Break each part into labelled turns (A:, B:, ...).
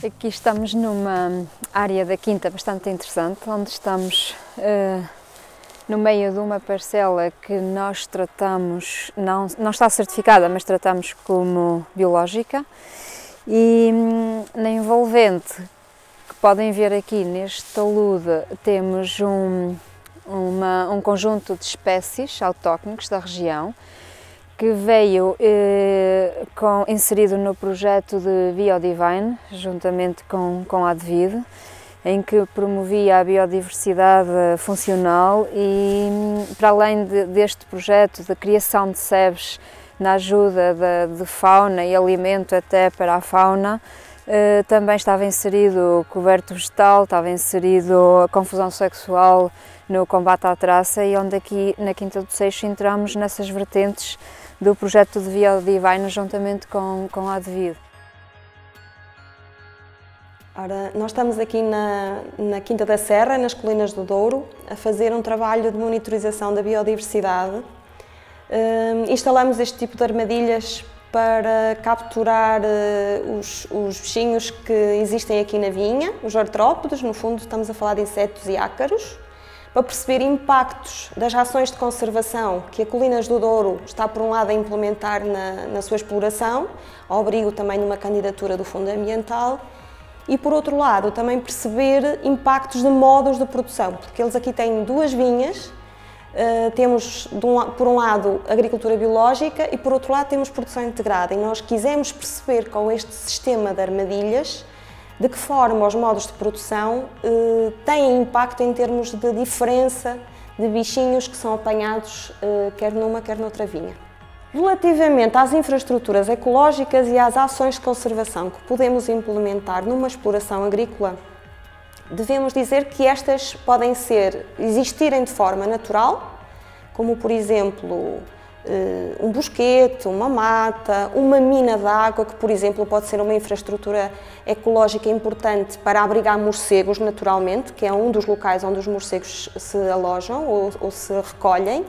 A: Aqui estamos numa área da quinta bastante interessante, onde estamos no meio de uma parcela que nós tratamos, não está certificada, mas tratamos como biológica, e na envolvente que podem ver aqui neste talude temos um conjunto de espécies autóctones da região, que veio inserido no projeto de Biodivine, juntamente com a Advid, em que promovia a biodiversidade funcional e, para além deste projeto de criação de sebes na ajuda de fauna e alimento até para a fauna, também estava inserido o coberto vegetal, estava inserido a confusão sexual no combate à traça, e onde aqui na Quinta do Seixo entramos nessas vertentes do projeto de Biodivine juntamente com a Advid.
B: Ora, nós estamos aqui na Quinta da Serra, nas Colinas do Douro, a fazer um trabalho de monitorização da biodiversidade. Instalamos este tipo de armadilhas para capturar os bichinhos que existem aqui na vinha, os artrópodes, no fundo estamos a falar de insetos e ácaros, para perceber impactos das ações de conservação que a Colinas do Douro está, por um lado, a implementar na sua exploração, ao abrigo também de uma candidatura do Fundo Ambiental, e, por outro lado, também perceber impactos de modos de produção, porque eles aqui têm duas vinhas, temos, por um lado, agricultura biológica e, por outro lado, temos produção integrada, e nós quisemos perceber com este sistema de armadilhas de que forma os modos de produção têm impacto em termos de diferença de bichinhos que são apanhados quer numa, quer noutra vinha. Relativamente às infraestruturas ecológicas e às ações de conservação que podemos implementar numa exploração agrícola, devemos dizer que estas podem existirem de forma natural, como por exemplo um bosquete, uma mata, uma mina de água, que por exemplo pode ser uma infraestrutura ecológica importante para abrigar morcegos naturalmente, que é um dos locais onde os morcegos se alojam ou se recolhem.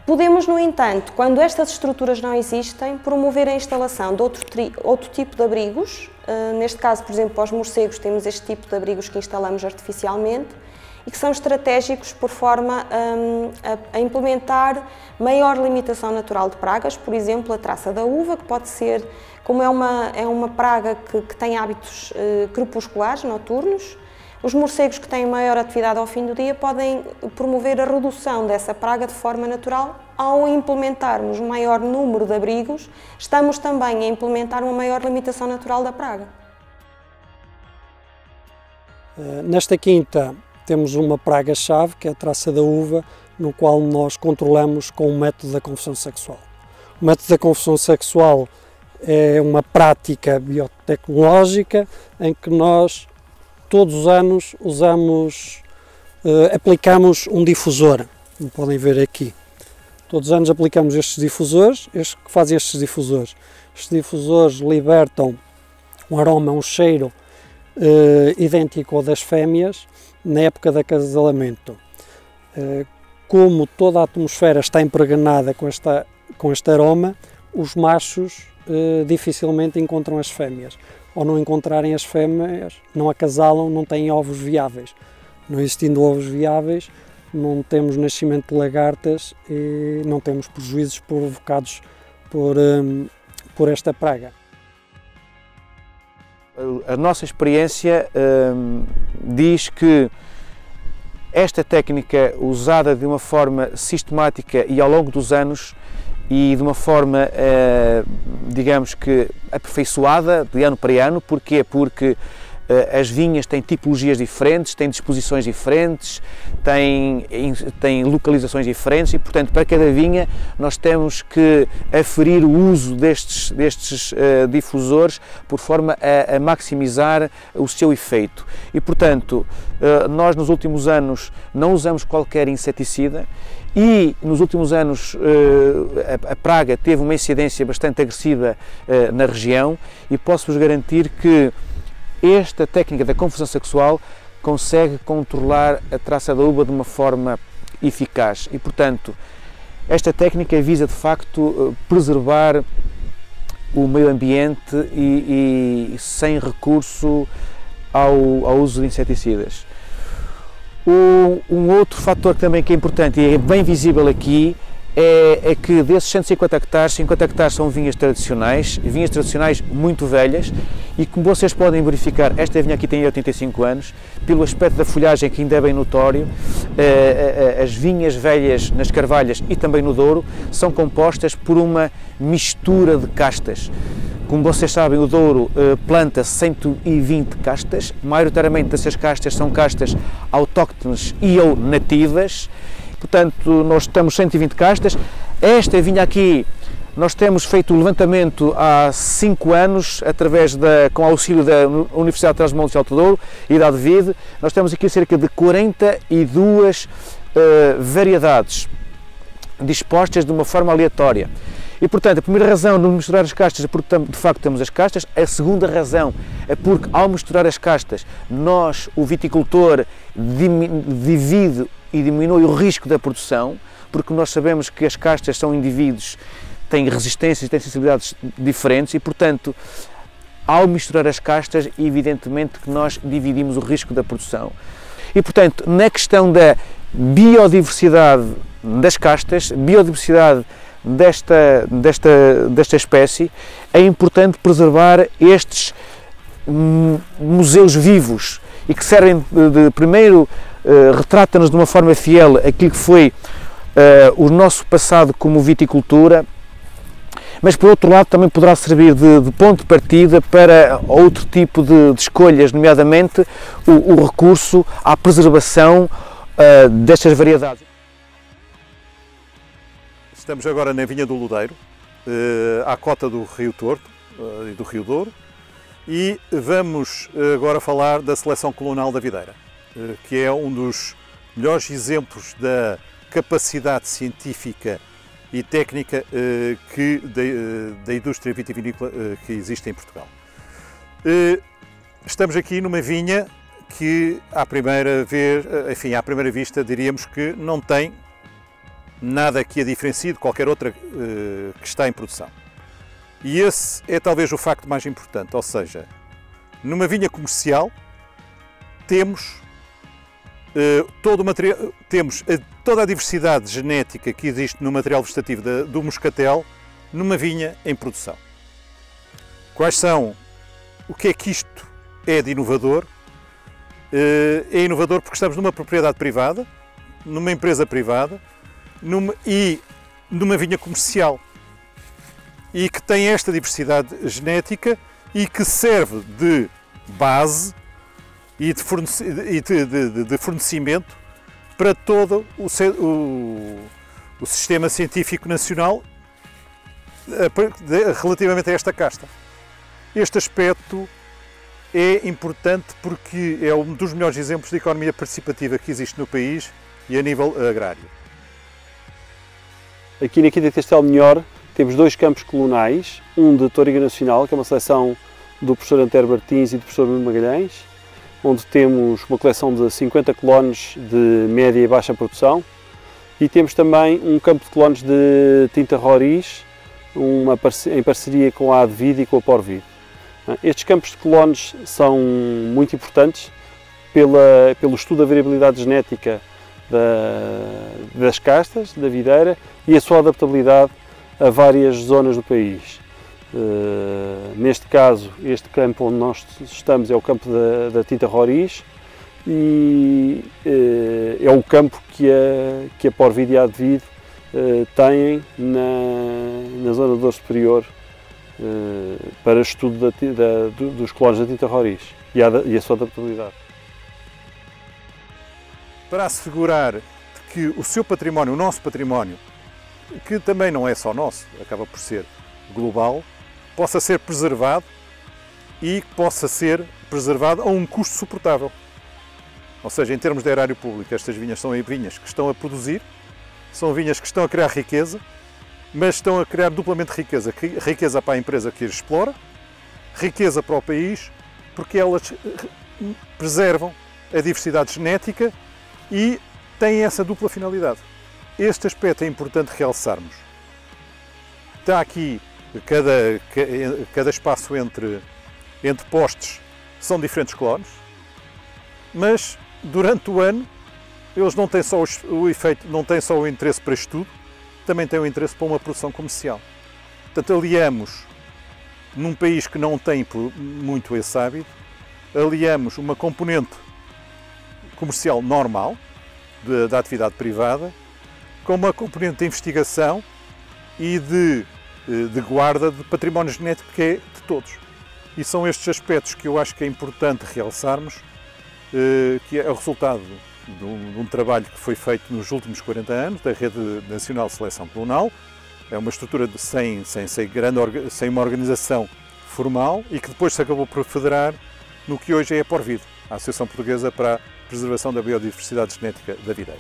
B: Podemos, no entanto, quando estas estruturas não existem, promover a instalação de outro tipo de abrigos. Neste caso, por exemplo, para os morcegos temos este tipo de abrigos que instalamos artificialmente e que são estratégicos por forma a implementar maior limitação natural de pragas, por exemplo, a traça da uva, que pode ser, como é uma praga que tem hábitos crepusculares, noturnos. Os morcegos que têm maior atividade ao fim do dia podem promover a redução dessa praga de forma natural. Ao implementarmos um maior número de abrigos, estamos também a implementar uma maior limitação natural da praga.
C: Nesta quinta temos uma praga-chave, que é a traça da uva, no qual nós controlamos com o método da confusão sexual. O método da confusão sexual é uma prática biotecnológica em que nós todos os anos aplicamos um difusor, como podem ver aqui. Todos os anos aplicamos estes difusores. Que fazem estes difusores? Estes difusores libertam um aroma, um cheiro idêntico ao das fêmeas na época de acasalamento. Como toda a atmosfera está impregnada com este aroma, os machos dificilmente encontram as fêmeas. Ao não encontrarem as fêmeas, não acasalam, não têm ovos viáveis. Não existindo ovos viáveis, não temos nascimento de lagartas e não temos prejuízos provocados por esta praga.
D: A nossa experiência diz que esta técnica, usada de uma forma sistemática e ao longo dos anos, e de uma forma, digamos que, aperfeiçoada de ano para ano. Porquê? Porque as vinhas têm tipologias diferentes, têm disposições diferentes, têm localizações diferentes e, portanto, para cada vinha nós temos que aferir o uso destes difusores por forma a maximizar o seu efeito. E, portanto, nós nos últimos anos não usamos qualquer inseticida. E nos últimos anos a praga teve uma incidência bastante agressiva na região, e posso-vos garantir que esta técnica da confusão sexual consegue controlar a traça da uva de uma forma eficaz e, portanto, esta técnica visa de facto preservar o meio ambiente e sem recurso ao uso de inseticidas. Um outro fator também que é importante e é bem visível aqui é que desses 150 hectares, 50 hectares são vinhas tradicionais muito velhas, e como vocês podem verificar, esta vinha aqui tem 85 anos, pelo aspecto da folhagem que ainda é bem notório, as vinhas velhas nas Carvalhas e também no Douro são compostas por uma mistura de castas. Como vocês sabem, o Douro planta 120 castas, maioritariamente essas castas são castas autóctones e ou nativas. Portanto, nós temos 120 castas. Esta vinha aqui, nós temos feito o levantamento há 5 anos, com auxílio da Universidade de Trás-os-Montes de Alto Douro e da ADVID. Nós temos aqui cerca de 42 variedades dispostas de uma forma aleatória. E, portanto, a primeira razão de misturar as castas é porque, de facto, temos as castas. A segunda razão é porque, ao misturar as castas, nós, o viticultor, divide e diminui o risco da produção, porque nós sabemos que as castas são indivíduos, têm resistências e têm sensibilidades diferentes e, portanto, ao misturar as castas, evidentemente que nós dividimos o risco da produção. E, portanto, na questão da biodiversidade das castas, biodiversidade desta espécie, é importante preservar estes museus vivos e que servem primeiro, retrata-nos de uma forma fiel aquilo que foi o nosso passado como viticultura, mas por outro lado também poderá servir de ponto de partida para outro tipo de escolhas, nomeadamente o recurso à preservação destas variedades.
E: Estamos agora na Vinha do Lodeiro, à cota do Rio Torto e do Rio Douro, e vamos agora falar da seleção colonal da videira, que é um dos melhores exemplos da capacidade científica e técnica da indústria vitivinícola que existe em Portugal. Estamos aqui numa vinha que, à primeira vista, diríamos que não tem nada que a diferencie de qualquer outra que está em produção. E esse é talvez o facto mais importante, ou seja, numa vinha comercial temos toda a diversidade genética que existe no material vegetativo do moscatel numa vinha em produção. O que é que isto é de inovador? É inovador porque estamos numa propriedade privada, numa empresa privada, numa vinha comercial, e que tem esta diversidade genética e que serve de base e de fornecimento para todo o sistema científico nacional relativamente a esta casta. Este aspecto é importante porque é um dos melhores exemplos de economia participativa que existe no país e a nível agrário.
C: Aqui na Quinta de Castelo Melhor temos 2 campos colonais, um de Toriga Nacional, que é uma seleção do professor Antero Martins e do professor Nuno Magalhães, onde temos uma coleção de 50 clones de média e baixa produção, e temos também um campo de clones de tinta roriz, em parceria com a ADVID e com a Porvid. Estes campos de clones são muito importantes pelo estudo da variabilidade genética das castas, da videira, e a sua adaptabilidade a várias zonas do país. Neste caso, este campo onde nós estamos é o campo da tinta roriz e é o campo que a Porvid e a ADVID têm na zona do Douro Superior para estudo dos clones da tinta roriz e a sua adaptabilidade.
E: Para assegurar que o seu património, o nosso património, que também não é só nosso, acaba por ser global, possa ser preservado e possa ser preservado a um custo suportável. Ou seja, em termos de erário público, estas vinhas são vinhas que estão a produzir, são vinhas que estão a criar riqueza, mas estão a criar duplamente riqueza. Riqueza para a empresa que as explora, riqueza para o país, porque elas preservam a diversidade genética e têm essa dupla finalidade. Este aspecto é importante realçarmos. Está aqui Cada espaço entre postes são diferentes clones, mas durante o ano eles não têm só o efeito, não têm só o interesse para estudo, também têm o interesse para uma produção comercial. Portanto, aliamos, num país que não tem muito esse hábito, aliamos uma componente comercial normal, da atividade privada, com uma componente de investigação e de guarda de património genético que é de todos. E são estes aspectos que eu acho que é importante realçarmos, que é o resultado de um trabalho que foi feito nos últimos 40 anos, da Rede Nacional de Seleção Clonal. É uma estrutura sem uma organização formal e que depois se acabou por federar no que hoje é a Porvid, a Associação Portuguesa para a Preservação da Biodiversidade Genética da Videira.